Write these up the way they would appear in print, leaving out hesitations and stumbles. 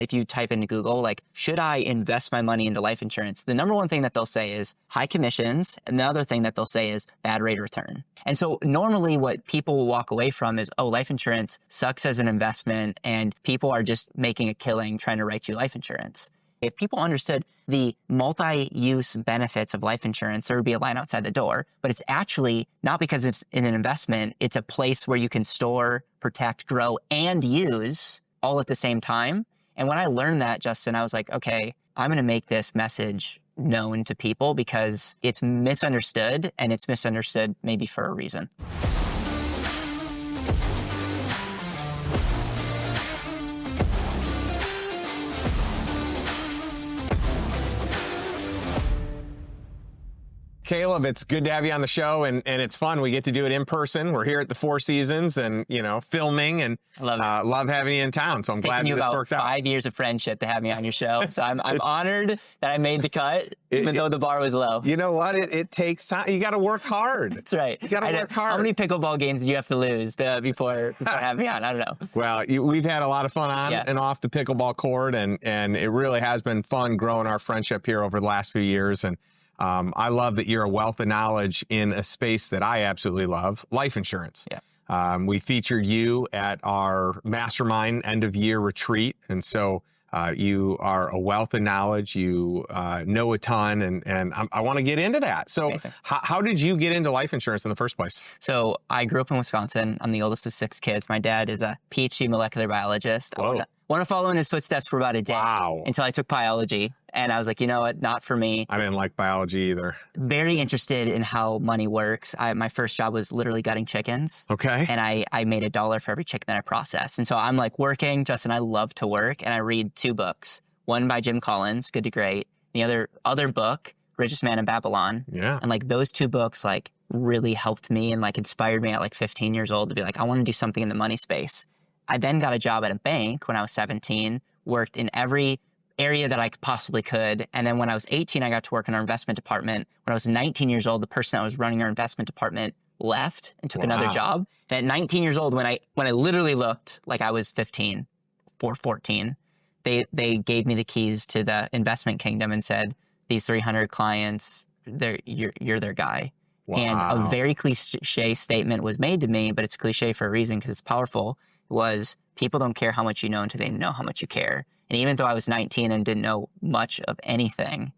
If you type into Google, like, should I invest my money into life insurance? The number one thing that they'll say is high commissions. And the other thing that they'll say is bad rate of return. And so normally what people will walk away from is, oh, life insurance sucks as an investment and people are just making a killing trying to write you life insurance. If people understood the multi-use benefits of life insurance, there would be a line outside the door. But it's actually not because it's in an investment. It's a place where you can store, protect, grow, and use all at the same time. And when I learned that, Justin, I was like, okay, I'm going to make this message known to people because it's misunderstood, and it's misunderstood maybe for a reason. Caleb, it's good to have you on the show, and it's fun. We get to do it in person. We're here at the Four Seasons and, filming, and I love it. Love having you in town. So I'm glad this worked out. 5 years of friendship to have me on your show. So I'm honored that I made the cut, even though the bar was low. You know what? It takes time. You got to work hard. That's right. You got to work hard. How many pickleball games did you have to lose before having me on? I don't know. Well, we've had a lot of fun on and off the pickleball court, and it really has been fun growing our friendship here over the last few years. And I love that you're a wealth of knowledge in a space that I absolutely love, life insurance. Yeah. We featured you at our mastermind end of year retreat. And so you are a wealth of knowledge. You know a ton, and I want to get into that. So how did you get into life insurance in the first place? So I grew up in Wisconsin. I'm the oldest of 6 kids. My dad is a PhD molecular biologist. Whoa. I want to follow in his footsteps for about a day until I took biology. And I was like, you know what? Not for me. I didn't like biology either. Very interested in how money works. My first job was literally gutting chickens. Okay. And I made $1 for every chicken that I processed. And so I'm like working, Justin, I love to work. And I read 2 books. One by Jim Collins, Good to Great. The other book, Richest Man in Babylon. Yeah. And like those 2 books like really helped me and like inspired me at like 15 years old to be like, I want to do something in the money space. I then got a job at a bank when I was 17, worked in every area that I possibly could. And then when I was 18, I got to work in our investment department. When I was 19 years old, the person that was running our investment department left and took another job. And at 19 years old, when I literally looked like I was 15 or 14, they gave me the keys to the investment kingdom and said, these 300 clients, you're their guy. Wow. And a very cliche statement was made to me, but it's cliche for a reason because it's powerful, was people don't care how much you know until they know how much you care. And even though I was 19 and didn't know much of anything,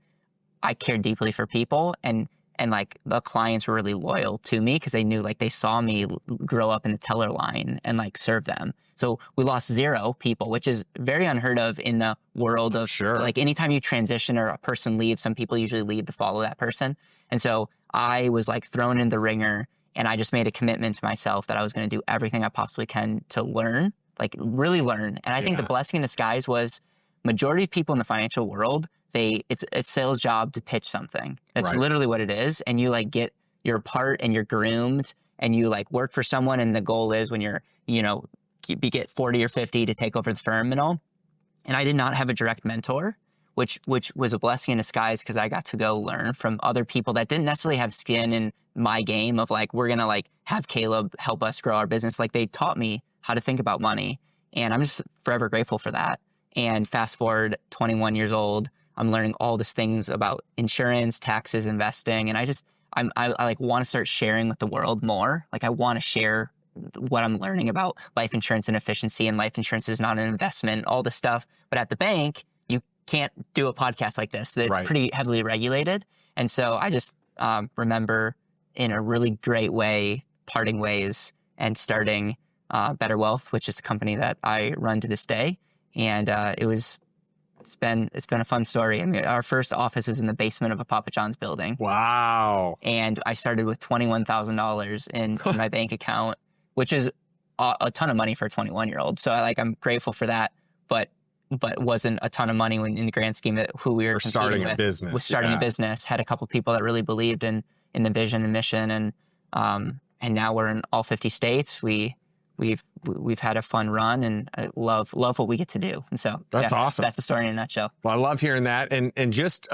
I cared deeply for people. And like the clients were really loyal to me because they knew, like, they saw me grow up in the teller line and like serve them. So we lost 0 people, which is very unheard of in the world of like anytime you transition or a person leaves, some people usually leave to follow that person. And so I was like thrown in the ringer, and I just made a commitment to myself that I was going to do everything I possibly can to learn, like really learn. And I think the blessing in disguise was majority of people in the financial world, it's a sales job to pitch something. That's literally what it is. And you like get your part and you're groomed and you like work for someone. And the goal is when you're, you get 40 or 50 to take over the firm and all. And I did not have a direct mentor, which was a blessing in disguise because I got to go learn from other people that didn't necessarily have skin in my game of like, we're going to like have Caleb help us grow our business. Like they taught me how to think about money. And I'm just forever grateful for that. And fast forward 21 years old, I'm learning all these things about insurance, taxes, investing. And I like want to start sharing with the world more. Like I want to share what I'm learning about life insurance and efficiency, and life insurance is not an investment, all this stuff. But at the bank, you can't do a podcast like this. It's pretty heavily regulated. And so I just remember in a really great way, parting ways and starting BetterWealth, which is a company that I run to this day. And it's been a fun story. I mean, our first office was in the basement of a Papa John's building. Wow. And I started with $21,000 in my bank account, which is a ton of money for a 21-year-old. So I'm grateful for that, but wasn't a ton of money when in the grand scheme of who we were starting a business. Was starting a business, had a couple people that really believed in the vision and mission, and now we're in all 50 states. We've had a fun run, and I love what we get to do. And so that's awesome. That's the story in a nutshell. Well, I love hearing that. And just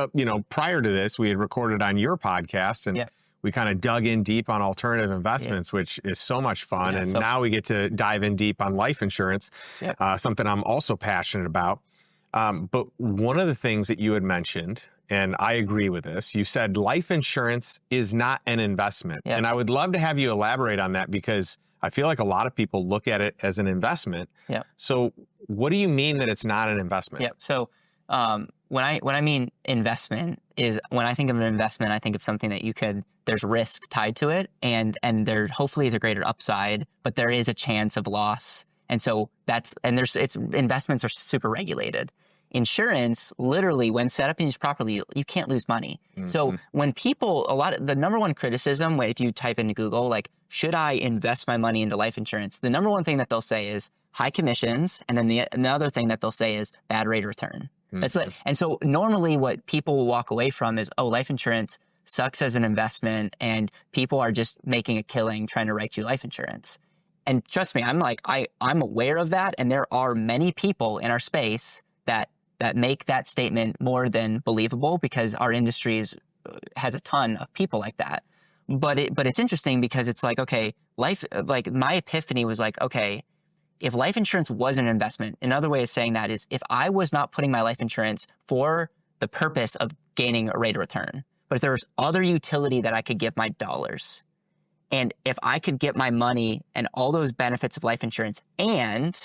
prior to this, we had recorded on your podcast, and we kind of dug in deep on alternative investments, which is so much fun. And now we get to dive in deep on life insurance, something I'm also passionate about. But one of the things that you had mentioned, and I agree with this, you said life insurance is not an investment. Yeah. And I would love to have you elaborate on that, because I feel like a lot of people look at it as an investment. Yeah. So what do you mean that it's not an investment? Yeah. So when I mean investment, is when I think of an investment, I think of something that there's risk tied to it, and there hopefully is a greater upside, but there is a chance of loss. And so investments are super regulated. Insurance, literally, when set up and used properly, you can't lose money. Mm-hmm. So when people, the number one criticism, if you type into Google, like, should I invest my money into life insurance? The number one thing that they'll say is high commissions. And then another thing that they'll say is bad rate of return. Mm-hmm. That's it. And so normally what people will walk away from is, life insurance sucks as an investment, and people are just making a killing trying to write you life insurance. And trust me, I'm aware of that. And there are many people in our space that make that statement more than believable, because our industry has a ton of people like that. But it's interesting, because it's like, okay, my epiphany was like, okay, if life insurance was an investment, another way of saying that is, if I was not putting my life insurance for the purpose of gaining a rate of return, but if there's other utility that I could give my dollars, and if I could get my money and all those benefits of life insurance, and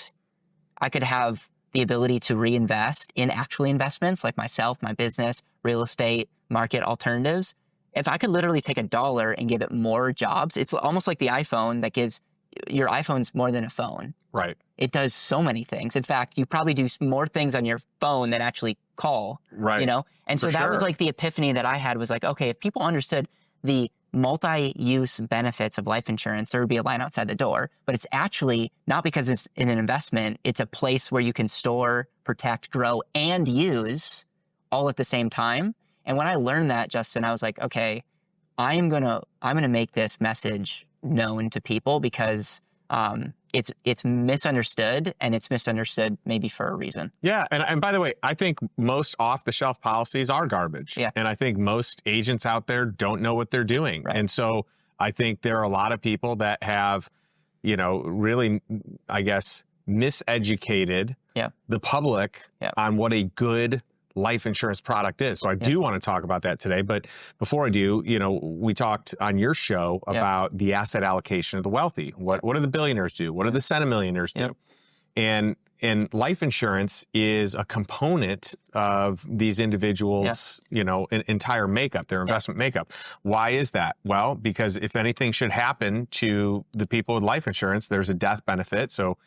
I could have the ability to reinvest in actual investments like myself, my business, real estate, market alternatives, if I could literally take $1 and give it more jobs, it's almost like the iPhone that gives your iPhone's more than a phone. Right. It does so many things. In fact, you probably do more things on your phone than actually call. Right. And so that was like the epiphany that I had, was like, okay, if people understood the multi-use benefits of life insurance, there would be a line outside the door. But it's actually not because it's in an investment. It's a place where you can store, protect, grow, and use all at the same time. And when I learned that, Justin, I was like, okay, I'm gonna make this message known to people, because it's misunderstood, and it's misunderstood maybe for a reason. Yeah. And by the way, I think most off-the-shelf policies are garbage. Yeah. And I think most agents out there don't know what they're doing. Right. And so I think there are a lot of people that have, really, I guess, miseducated the public on what a good life insurance product is. So I do want to talk about that today. But before I do, we talked on your show about the asset allocation of the wealthy. What do the billionaires do? What do the centimillionaires do? And life insurance is a component of these individuals, entire makeup, their investment makeup. Why is that? Well, because if anything should happen to the people with life insurance, there's a death benefit. So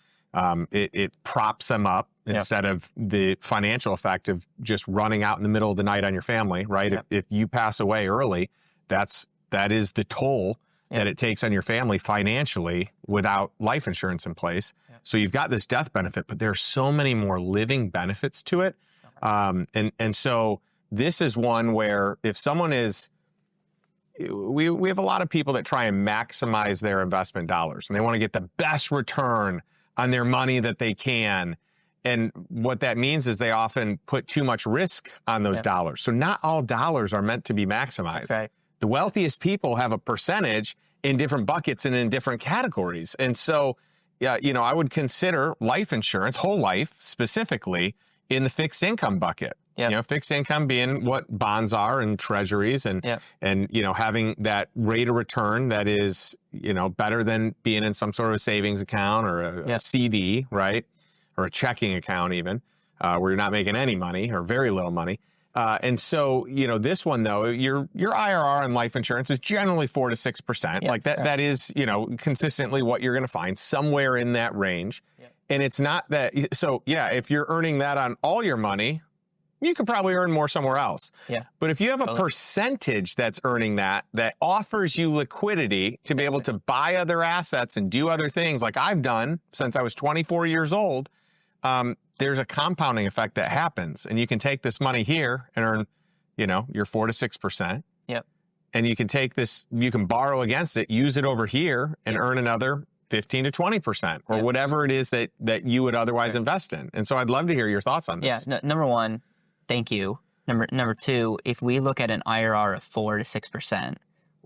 it props them up instead of the financial effect of just running out in the middle of the night on your family, right? If you pass away early, that is the toll that it takes on your family financially without life insurance in place. So you've got this death benefit, but there are so many more living benefits to it. And so this is one where if someone is, we have a lot of people that try and maximize their investment dollars, and they want to get the best return on their money that they can. And what that means is they often put too much risk on those dollars. So not all dollars are meant to be maximized. That's right. The wealthiest people have a percentage in different buckets and in different categories. And so, I would consider life insurance, whole life specifically, in the fixed income bucket. Fixed income being what bonds are and treasuries, and having that rate of return that is, better than being in some sort of a savings account or a CD, right? Or a checking account even, where you're not making any money or very little money. And so, this one though, your IRR on life insurance is generally 4 to 6%. Like that is, consistently what you're going to find somewhere in that range. And it's not that, so if you're earning that on all your money, you could probably earn more somewhere else. But if you have a percentage that's earning that offers you liquidity to be able to buy other assets and do other things like I've done since I was 24 years old, there's a compounding effect that happens. And you can take this money here and earn, your 4 to 6%. And you can take this, you can borrow against it, use it over here and earn another 15 to 20% or whatever it is that you would otherwise invest in. And so I'd love to hear your thoughts on this. Number one, thank you. Number two, if we look at an IRR of 4 to 6%, a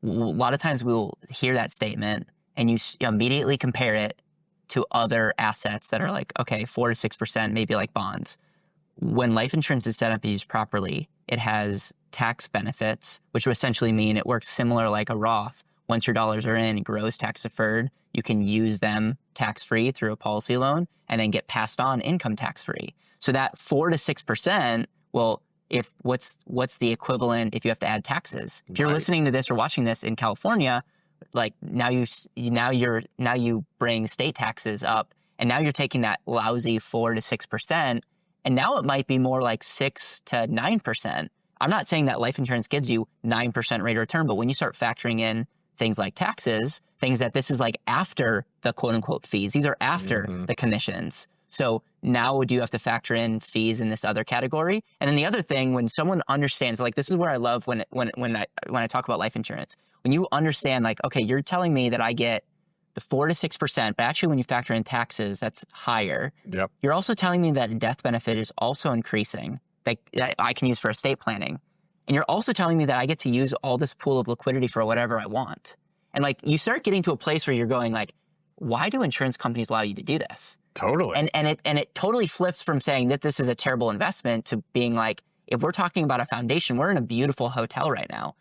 lot of times we'll hear that statement and you immediately compare it to other assets that are like, okay, 4 to 6%, maybe like bonds. when life insurance is set up and used properly, it has tax benefits, which would essentially mean it works similar like a Roth. Once your dollars are in, it grows tax deferred. You can use them tax-free through a policy loan and then get passed on income tax-free. So that 4 to 6%, well, if what's the equivalent if you have to add taxes? If you're listening to this or watching this in California, like now you bring state taxes up, and now you're taking that lousy 4 to 6%, and now it might be more like 6 to 9%. I'm not saying that life insurance gives you 9% rate of return, but when you start factoring in things like taxes, things that this is like after the quote unquote fees, these are after the commissions. So now do you have to factor in fees in this other category? And then the other thing, when someone understands, like this is where I love when I talk about life insurance, when you understand like, okay, you're telling me that I get the 4 to 6%, but actually when you factor in taxes, that's higher. Yep. You're also telling me that a death benefit is also increasing that I can use for estate planning. And you're also telling me that I get to use all this pool of liquidity for whatever I want. And like you start getting to a place where you're going like, why do insurance companies allow you to do this? Totally. And it totally flips from saying that this is a terrible investment to being like, if we're talking about a foundation, we're in a beautiful hotel right now.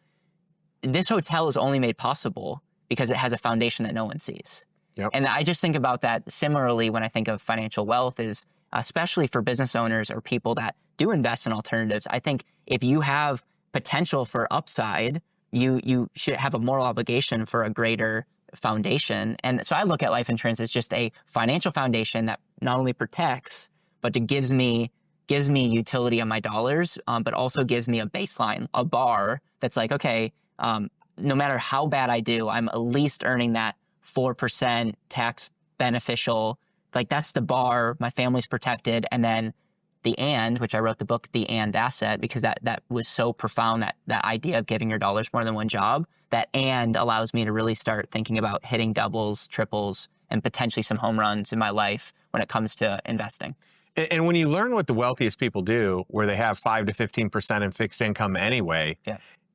This hotel is only made possible because it has a foundation that no one sees. Yep. And I just think about that similarly when I think of financial wealth, is especially for business owners or people that do invest in alternatives. I think if you have potential for upside, you should have a moral obligation for a greater foundation. And so I look at life insurance as just a financial foundation that not only protects, but it gives me utility on my dollars, but also gives me a baseline, a bar that's like, okay, no matter how bad I do, I'm at least earning that 4% tax beneficial. Like that's the bar, my family's protected. And then which I wrote the book, The And Asset, because that was so profound, that idea of giving your dollars more than one job, that and allows me to really start thinking about hitting doubles, triples, and potentially some home runs in my life when it comes to investing. And when you learn what the wealthiest people do, where they have 5 to 15% in fixed income anyway,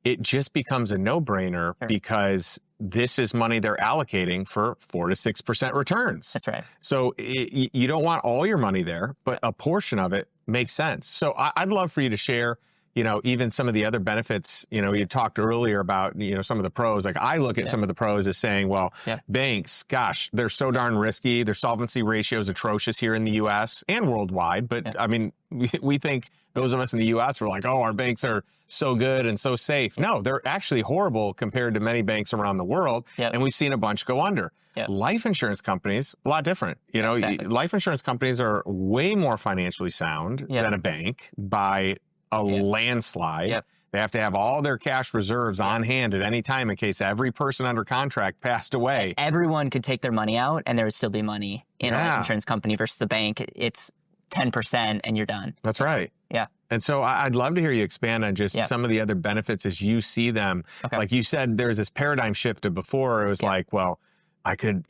it just becomes a no-brainer because this is money they're allocating for 4 to 6% returns. That's right. So you don't want all your money there, but a portion of it makes sense. So I'd love for you to share, even some of the other benefits. You talked earlier about, some of the pros. Like I look at some of the pros as saying, well, banks, gosh, they're so darn risky. Their solvency ratio is atrocious here in the US and worldwide. But I mean, we think those of us in the US were like, oh, our banks are so good and so safe. No, they're actually horrible compared to many banks around the world. And we've seen a bunch go under. Life insurance companies, a lot different. Life insurance companies are way more financially sound than a bank by a landslide. They have to have all their cash reserves on hand at any time in case every person under contract passed away. Everyone could take their money out and there would still be money in a life insurance company versus the bank. It's 10% and you're done. That's right. Yeah. And so I'd love to hear you expand on just some of the other benefits as you see them. Like you said, there's this paradigm shift of before it was like, well, I could,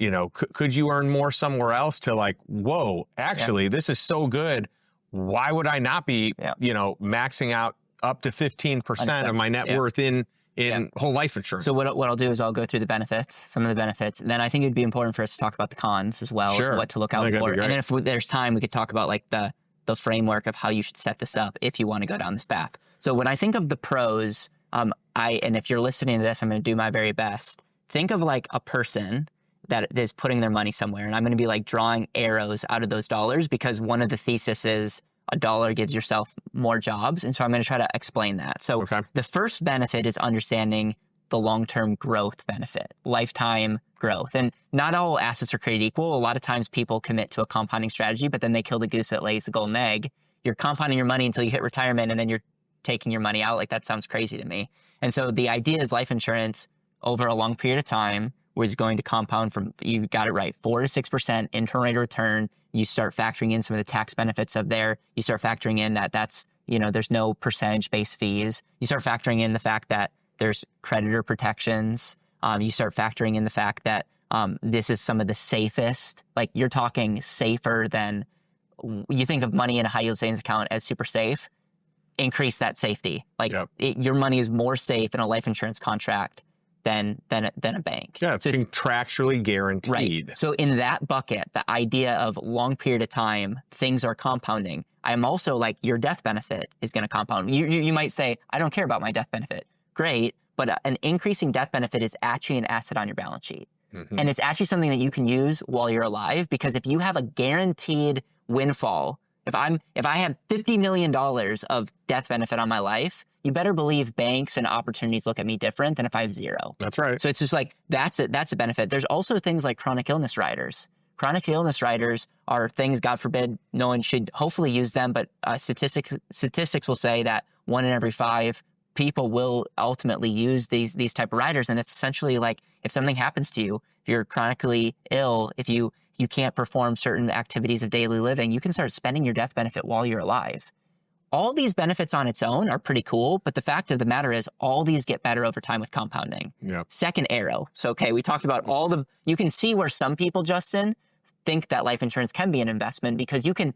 could you earn more somewhere else, to like, whoa, actually, this is so good. Why would I not be, maxing out up to 15% of my net worth in whole life insurance? So what I'll do is I'll go through the benefits, some of the benefits. And then I think it'd be important for us to talk about the cons as well, what to look out for. And then if there's time, we could talk about like the framework of how you should set this up if you want to go down this path. So when I think of the pros, and if you're listening to this, I'm going to do my very best. Think of like a person that is putting their money somewhere. And I'm going to be like drawing arrows out of those dollars because one of the thesis is a dollar gives yourself more jobs. And so I'm going to try to explain that. So the first benefit is understanding the long-term growth benefit, lifetime growth. And not all assets are created equal. A lot of times people commit to a compounding strategy, but then they kill the goose that lays the golden egg. You're compounding your money until you hit retirement and then you're taking your money out. Like that sounds crazy to me. And so the idea is life insurance over a long period of time was going to compound from, you got it right, 4 to 6% internal rate of return. You start factoring in some of the tax benefits of there. You start factoring in that's, there's no percentage-based fees. You start factoring in the fact that there's creditor protections. You start factoring in the fact that this is some of the safest, like you're talking safer than, you think of money in a high yield savings account as super safe, increase that safety. Like your money is more safe in a life insurance contract than a bank. Yeah, it's contractually guaranteed. Right. So in that bucket, the idea of long period of time, things are compounding. I'm also like, your death benefit is going to compound. You might say, I don't care about my death benefit. Great. But an increasing death benefit is actually an asset on your balance sheet. Mm-hmm. And it's actually something that you can use while you're alive, because if you have a guaranteed windfall, if I have $50 million of death benefit on my life, you better believe banks and opportunities look at me different than if I have zero. That's right. So it's just like, that's a benefit. There's also things like chronic illness riders. Chronic illness riders are things, God forbid, no one should hopefully use them, but statistics will say that 1 in every 5 people will ultimately use these type of riders. And it's essentially like, if something happens to you, if you're chronically ill, if you can't perform certain activities of daily living, you can start spending your death benefit while you're alive. All these benefits on its own are pretty cool, but the fact of the matter is all these get better over time with compounding. Yep. Second arrow. So, okay, we talked about you can see where some people, Justin, think that life insurance can be an investment, because you can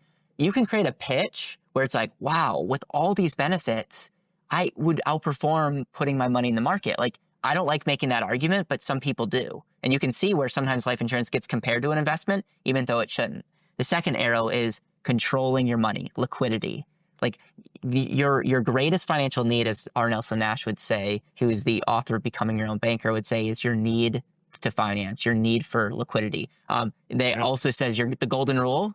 create a pitch where it's like, wow, with all these benefits, I would outperform putting my money in the market. Like, I don't like making that argument, but some people do. And you can see where sometimes life insurance gets compared to an investment, even though it shouldn't. The second arrow is controlling your money, liquidity. Like, your greatest financial need, as R. Nelson Nash would say, who's the author of Becoming Your Own Banker, would say, is your need to finance, your need for liquidity. Also says the golden rule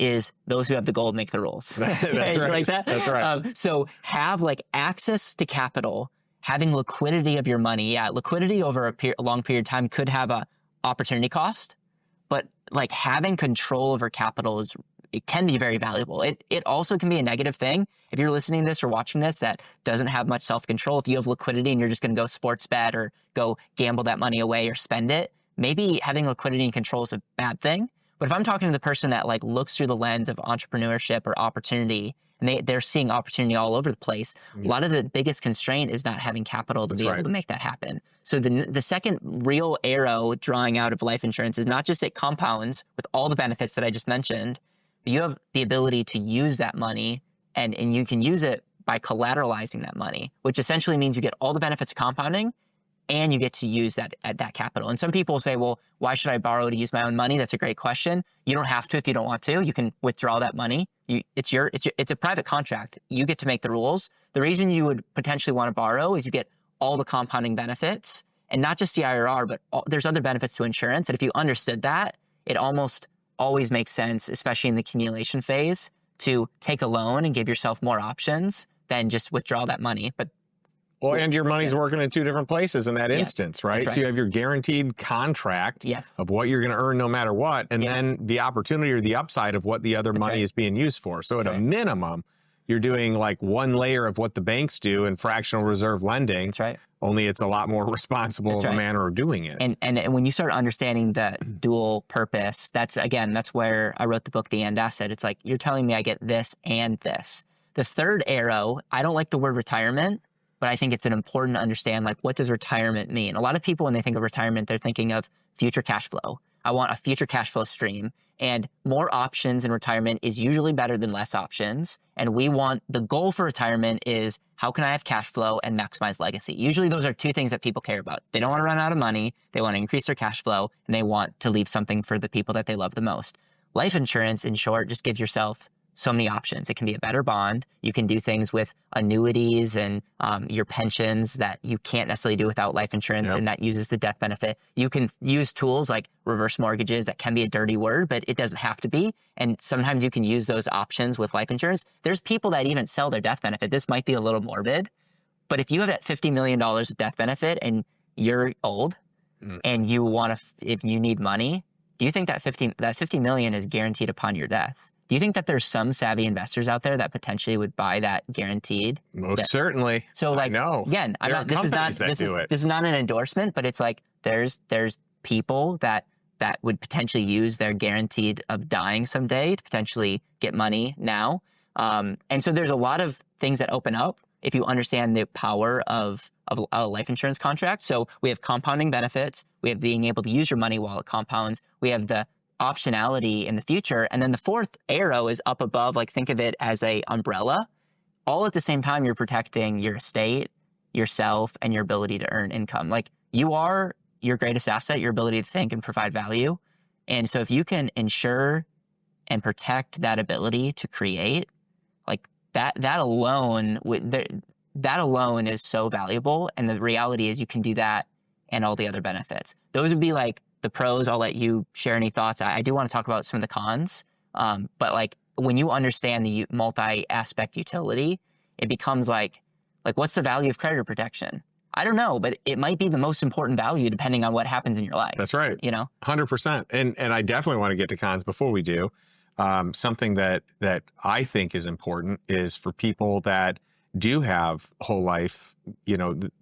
is those who have the gold make the rules. That's right. Like that? That's right. So have like access to capital, having liquidity of your money. Yeah, liquidity over a long period of time could have a opportunity cost, but like having control over capital it can be very valuable. It also can be a negative thing. If you're listening to this or watching this that doesn't have much self-control, if you have liquidity and you're just going to go sports bet or go gamble that money away or spend it, maybe having liquidity and control is a bad thing. But if I'm talking to the person that like looks through the lens of entrepreneurship or opportunity, and they're seeing opportunity all over the place, a lot of the biggest constraint is not having capital to be able to make that happen. So the second real arrow drawing out of life insurance is not just it compounds with all the benefits that I just mentioned, but you have the ability to use that money, and you can use it by collateralizing that money, which essentially means you get all the benefits of compounding, and you get to use that capital. And some people say, well, why should I borrow to use my own money? That's a great question. You don't have to if you don't want to. You can withdraw that money. It's a private contract. You get to make the rules. The reason you would potentially want to borrow is you get all the compounding benefits, and not just the IRR, but there's other benefits to insurance. And if you understood that, it almost always makes sense, especially in the accumulation phase, to take a loan and give yourself more options than just withdraw that money. Well, and your money's working in 2 different places in that instance, right? So you have your guaranteed contract of what you're going to earn no matter what, and then the opportunity or the upside of what the other money is being used for. So at a minimum, you're doing like one layer of what the banks do in fractional reserve lending. That's right. Only it's a lot more responsible of a manner of doing it. And when you start understanding the dual purpose, that's where I wrote the book, The End Asset. It's like, you're telling me I get this and this. The third arrow, I don't like the word retirement, but I think it's an important to understand, like, what does retirement mean? A lot of people, when they think of retirement, they're thinking of future cash flow. I want a future cash flow stream, and more options in retirement is usually better than less options. And the goal for retirement is, how can I have cash flow and maximize legacy? Usually those are 2 things that people care about. They don't want to run out of money. They want to increase their cash flow, and they want to leave something for the people that they love the most. Life insurance, in short, just gives yourself so many options. It can be a better bond. You can do things with annuities and your pensions that you can't necessarily do without life insurance, and that uses the death benefit. You can use tools like reverse mortgages. That can be a dirty word, but it doesn't have to be. And sometimes you can use those options with life insurance. There's people that even sell their death benefit. This might be a little morbid, but if you have that $50 million of death benefit and you're old and if you need money, do you think that $50 million is guaranteed upon your death? Do you think that there's some savvy investors out there that potentially would buy that guaranteed? Most certainly. So, like, no. Again, this is not an endorsement, but it's like there's people that would potentially use their guaranteed of dying someday to potentially get money now. And so there's a lot of things that open up if you understand the power of a life insurance contract. So we have compounding benefits. We have being able to use your money while it compounds. We have the optionality in the future. And then the fourth arrow is up above, like, think of it as a umbrella. All at the same time, you're protecting your estate, yourself, and your ability to earn income. Like, you are your greatest asset, your ability to think and provide value. And so if you can ensure and protect that ability to create that alone that alone is so valuable. And the reality is you can do that and all the other benefits. Those would be like the pros. I'll let you share any thoughts. I do want to talk about some of the cons. But like when you understand the multi-aspect utility, it becomes like what's the value of creditor protection? I don't know, but it might be the most important value depending on what happens in your life. That's right. 100%. And I definitely want to get to cons before we do. Something that I think is important is for people that do have whole life,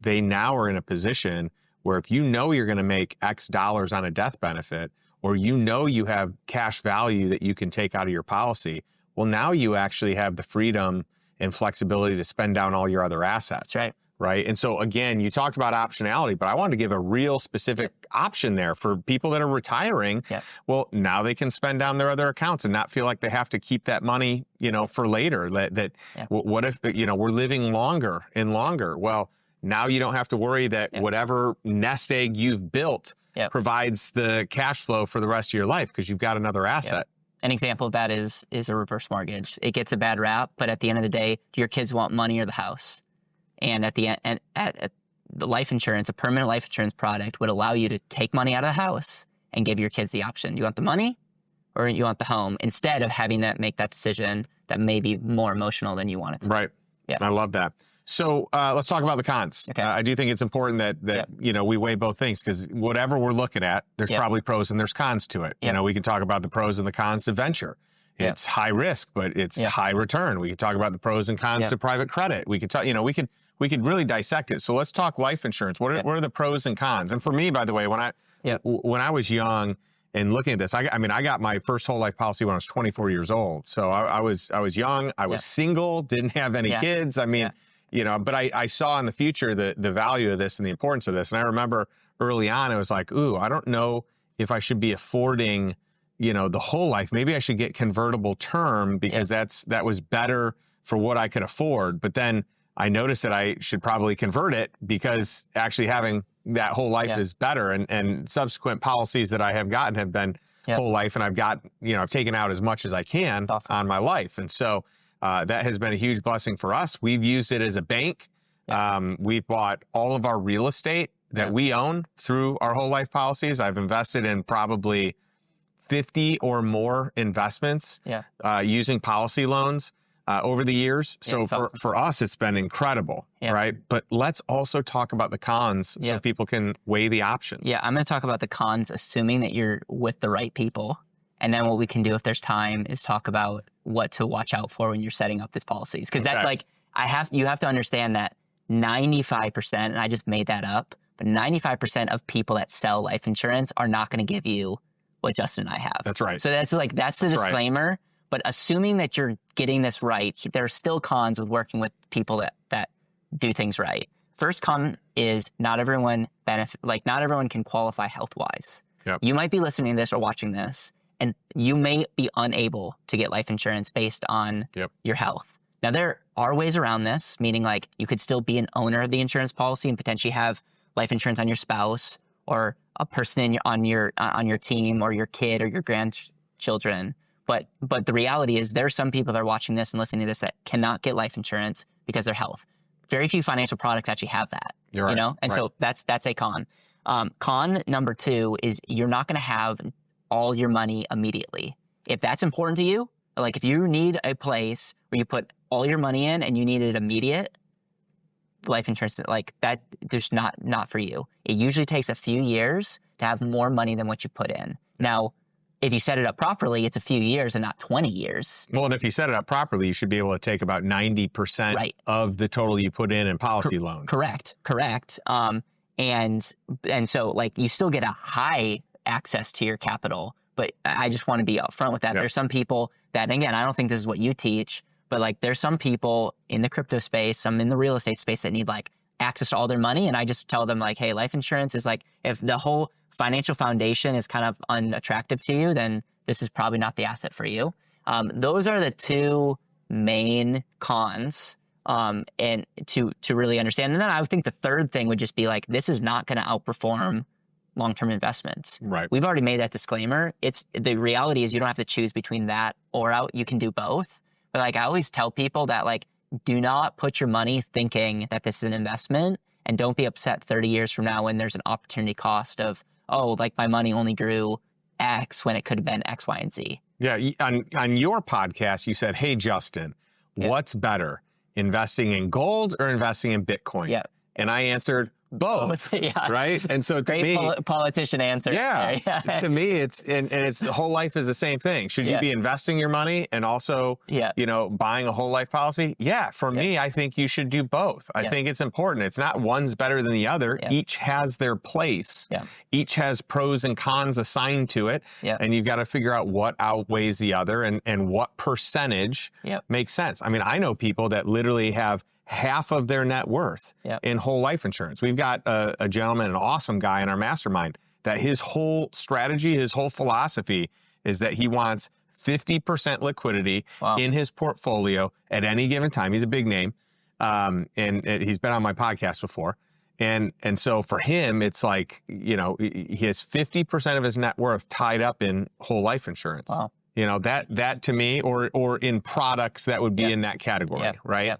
they now are in a position where if you know you're going to make X dollars on a death benefit, or you have cash value that you can take out of your policy, well, now you actually have the freedom and flexibility to spend down all your other assets. That's right. Right. And so again, you talked about optionality, but I wanted to give a real specific option there for people that are retiring. Well, now they can spend down their other accounts and not feel like they have to keep that money, for later. What if, we're living longer and longer? Well, now you don't have to worry that whatever nest egg you've built provides the cash flow for the rest of your life because you've got another asset. An example of that is a reverse mortgage. It gets a bad rap, but at the end of the day, do your kids want money or the house? And at the end, at the life insurance, a permanent life insurance product would allow you to take money out of the house and give your kids the option. You want the money or you want the home, instead of having that make that decision that may be more emotional than you want it to be. Right. Yeah. I love that. So let's talk about the cons. Okay. I do think it's important that we weigh both things, because whatever we're looking at, there's probably pros and there's cons to it. We can talk about the pros and the cons to venture. It's high risk, but it's high return. We can talk about the pros and cons to private credit. We could talk, we could really dissect it. So let's talk life insurance. What are the pros and cons? And for me, by the way, when I was young and looking at this, I got my first whole life policy when I was 24 years old. So I was young. I was single, didn't have any kids. But I saw in the future the value of this and the importance of this. And I remember early on, I was like, ooh, I don't know if I should be affording, the whole life. Maybe I should get convertible term because that was better for what I could afford. But then I noticed that I should probably convert it because actually having that whole life is better. And subsequent policies that I have gotten have been whole life. And I've taken out as much as I can on my life. And so that has been a huge blessing for us. We've used it as a bank. We've bought all of our real estate that we own through our whole life policies. I've invested in probably 50 or more investments using policy loans over the years. So for us, it's been incredible, right? But let's also talk about the cons so people can weigh the options. Yeah, I'm going to talk about the cons, assuming that you're with the right people. And then what we can do if there's time is talk about what to watch out for when you're setting up these policies. Because that's like, you have to understand that 95%, and I just made that up, but 95% of people that sell life insurance are not going to give you what Justin and I have. That's right. So that's the disclaimer. Right. But assuming that you're getting this right, there are still cons with working with people that do things right. First con is not everyone can qualify health-wise. You might be listening to this or watching this, and you may be unable to get life insurance based on your health. Now, there are ways around this, meaning like you could still be an owner of the insurance policy and potentially have life insurance on your spouse or a person on your team or your kid or your grandchildren. But the reality is there are some people that are watching this and listening to this that cannot get life insurance because of their health. Very few financial products actually have that, And so that's a con. Con number two is you're not going to have all your money immediately. If that's important to you, like if you need a place where you put all your money in and you need it immediate, life insurance, like that, there's not for you. It usually takes a few years to have more money than what you put in. Now, if you set it up properly, it's a few years and not 20 years. Well, and if you set it up properly, you should be able to take about 90% of the total you put in policy loan. Correct. And so like you still get a high access to your capital, but I just want to be upfront with that. There's some people that, and again, I don't think this is what you teach, but like there's some people in the crypto space, some in the real estate space that need like access to all their money. And I just tell them like, hey, life insurance is like, if the whole financial foundation is kind of unattractive to you, then this is probably not the asset for you. Those are the two main cons, and to really understand. And then I would think the third thing would just be like, this is not going to outperform long-term investments. Right. We've already made that disclaimer. The reality is you don't have to choose between that or out. You can do both. But like I always tell people that like, do not put your money thinking that this is an investment, and don't be upset 30 years from now when there's an opportunity cost of, oh, like my money only grew X when it could have been X, Y, and Z. Yeah. On your podcast, you said, hey, Justin, what's better, investing in gold or investing in Bitcoin? Yeah. And I answered, both. Yeah. Right. And so to me, politician answer. Yeah. To me, it's whole life is the same thing. Should you be investing your money and also, buying a whole life policy? Yeah. For me, I think you should do both. I think it's important. It's not one's better than the other. Each has their place. Each has pros and cons assigned to it. And you've got to figure out what outweighs the other and what percentage makes sense. I mean, I know people that literally have half of their net worth in whole life insurance. We've got a gentleman, an awesome guy in our mastermind, that his whole strategy, his whole philosophy is that he wants 50% liquidity in his portfolio at any given time. He's a big name. And he's been on my podcast before. And so for him, it's like, he has 50% of his net worth tied up in whole life insurance. Wow. That to me, or in products that would be in that category, right?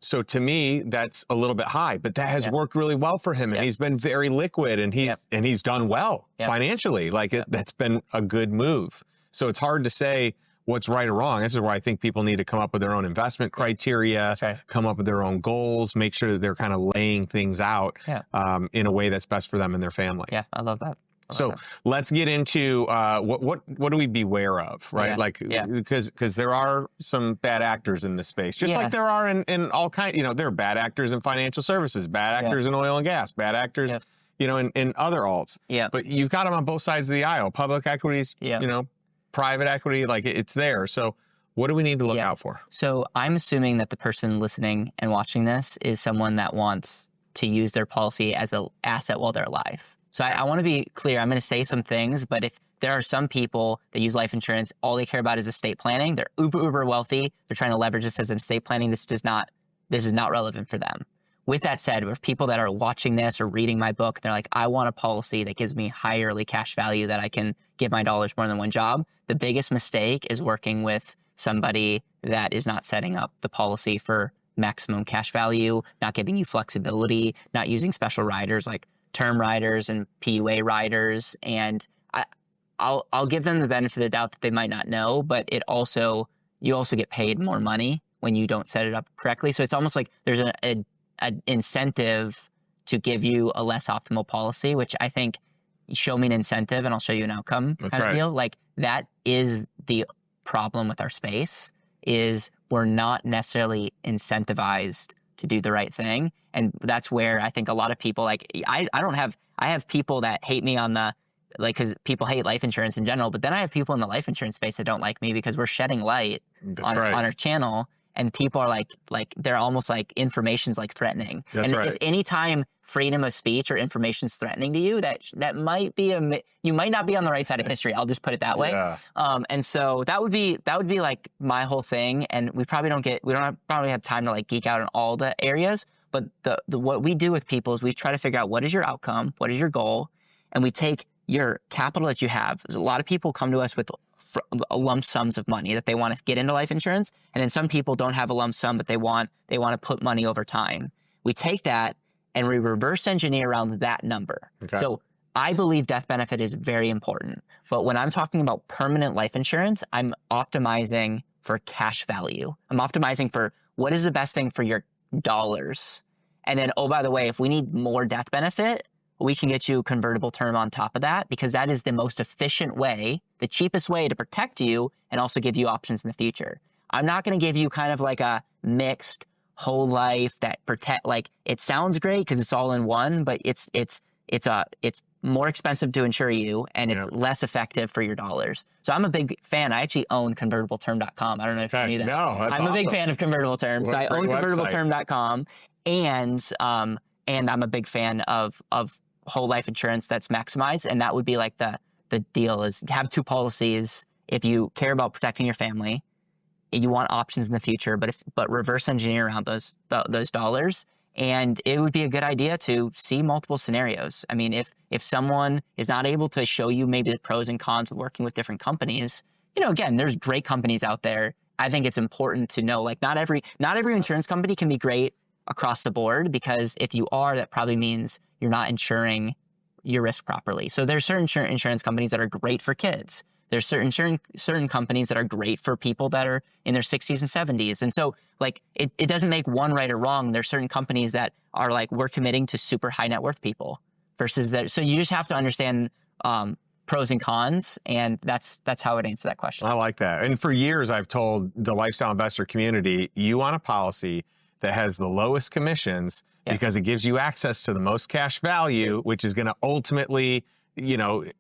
So to me, that's a little bit high, but that has worked really well for him, and he's been very liquid, and he's done well financially. Like that's been a good move. So it's hard to say what's right or wrong. This is where I think people need to come up with their own investment criteria, come up with their own goals, make sure that they're kind of laying things out in a way that's best for them and their family. Yeah, I love that. So let's get into what do we beware of, right? Because there are some bad actors in this space, just like there are in all kinds. There are bad actors in financial services, bad actors in oil and gas, bad actors, in other alts. But you've got them on both sides of the aisle. Public equities, private equity, like it's there. So what do we need to look out for? So I'm assuming that the person listening and watching this is someone that wants to use their policy as an asset while they're alive. So I want to be clear. I'm going to say some things, but if there are some people that use life insurance, all they care about is estate planning. They're uber wealthy. They're trying to leverage this as an estate planning. This is not relevant for them. With that said, if people that are watching this or reading my book, they're like, I want a policy that gives me high yearly cash value that I can give my dollars more than one job. The biggest mistake is working with somebody that is not setting up the policy for maximum cash value, not giving you flexibility, not using special riders like term riders and PUA riders. And I'll give them the benefit of the doubt that they might not know, but you also get paid more money when you don't set it up correctly. So it's almost like there's an incentive to give you a less optimal policy, which I think, show me an incentive and I'll show you an outcome kind of deal. Like that is the problem with our space, is we're not necessarily incentivized to do the right thing. And that's where I think a lot of people, like, I have people that hate me on the, like, because people hate life insurance in general, but then I have people in the life insurance space that don't like me because we're shedding light on our channel, and people are like they're almost like information's like threatening. If any time freedom of speech or information's threatening to you, that might be you might not be on the right side of history. I'll just put it that way. And so that would be like my whole thing. And we probably don't have time to like geek out on all the areas. But what we do with people is we try to figure out what is your outcome, what is your goal, and we take your capital that you have. A lot of people come to us with lump sums of money that they want to get into life insurance, and then some people don't have a lump sum, but they want to put money over time. We take that and we reverse engineer around that number. So I believe death benefit is very important, but when I'm talking about permanent life insurance, I'm optimizing for cash value. I'm optimizing for what is the best thing for your dollars. And then, oh, by the way, if we need more death benefit, we can get you a convertible term on top of that, because that is the most efficient way, the cheapest way to protect you and also give you options in the future. I'm not going to give you kind of like a mixed whole life that protect, like it sounds great because it's all in one, but it's more expensive to insure you, and it's less effective for your dollars. So I'm a big fan. I actually own convertibleterm.com. I don't know if you knew that. No, that's I'm a big fan of convertible terms. So I own convertibleterm.com, and I'm a big fan of whole life insurance that's maximized. And that would be like the deal is have two policies. If you care about protecting your family, you want options in the future, but reverse engineer around those dollars. And it would be a good idea to see multiple scenarios. I mean, if someone is not able to show you maybe the pros and cons of working with different companies, again, there's great companies out there I think it's important to know, like, not every insurance company can be great across the board, because if you are, that probably means you're not insuring your risk properly. So there's certain insurance companies that are great for kids. There's certain companies that are great for people that are in their 60s and 70s. And so, like, it doesn't make one right or wrong. There's certain companies that are like, we're committing to super high net worth people versus that. So you just have to understand pros and cons, and that's how I would answer that question. I like that. And for years, I've told the lifestyle investor community, you want a policy that has the lowest commissions because it gives you access to the most cash value, which is going to ultimately,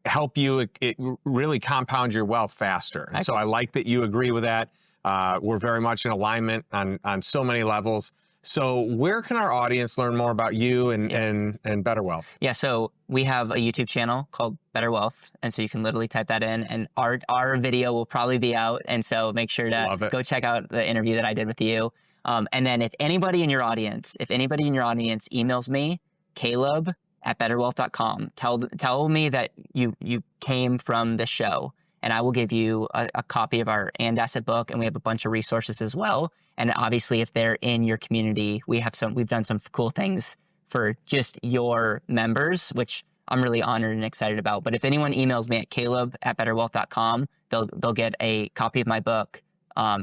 help you it really compound your wealth faster. And so I like that you agree with that. We're very much in alignment on so many levels. So where can our audience learn more about you and BetterWealth? Yeah, so we have a YouTube channel called BetterWealth, and so you can literally type that in, and our video will probably be out, and so make sure to go check out the interview that I did with you. And then if anybody in your audience emails me, Caleb@betterwealth.com, tell me that you came from the show, and I will give you a copy of our And Asset book, and we have a bunch of resources as well. And obviously, if they're in your community, we've done some cool things for just your members, which I'm really honored and excited about. But if anyone emails me at Caleb@betterwealth.com, they'll get a copy of my book.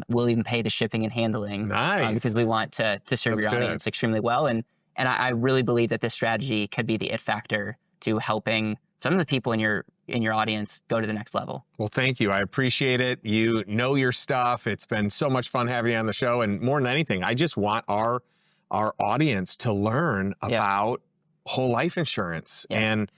We'll even pay the shipping and handling, because we want to serve your audience extremely well. And I really believe that this strategy could be the it factor to helping some of the people in your audience go to the next level. Well, thank you. I appreciate it. You know your stuff. It's been so much fun having you on the show. And more than anything, I just want our audience to learn about whole life insurance and,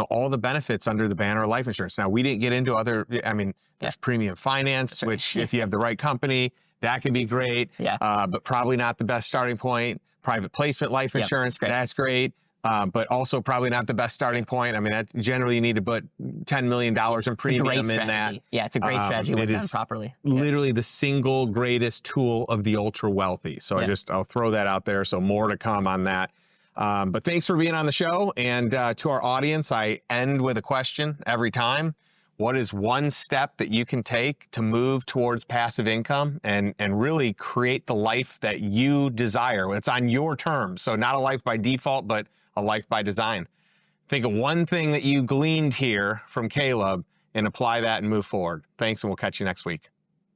all the benefits under the banner of life insurance. Now, we didn't get into there's premium finance, which if you have the right company, that can be great, but probably not the best starting point. Private placement life insurance, that's great. But also probably not the best starting point. I mean, that generally you need to put $10 million in premium in that. Yeah, it's a great strategy when done properly. Literally the single greatest tool of the ultra wealthy. So I'll throw that out there. So more to come on that. But thanks for being on the show. And to our audience, I end with a question every time. What is one step that you can take to move towards passive income and really create the life that you desire? It's on your terms. So not a life by default, but a life by design. Think of one thing that you gleaned here from Caleb and apply that and move forward. Thanks, and we'll catch you next week.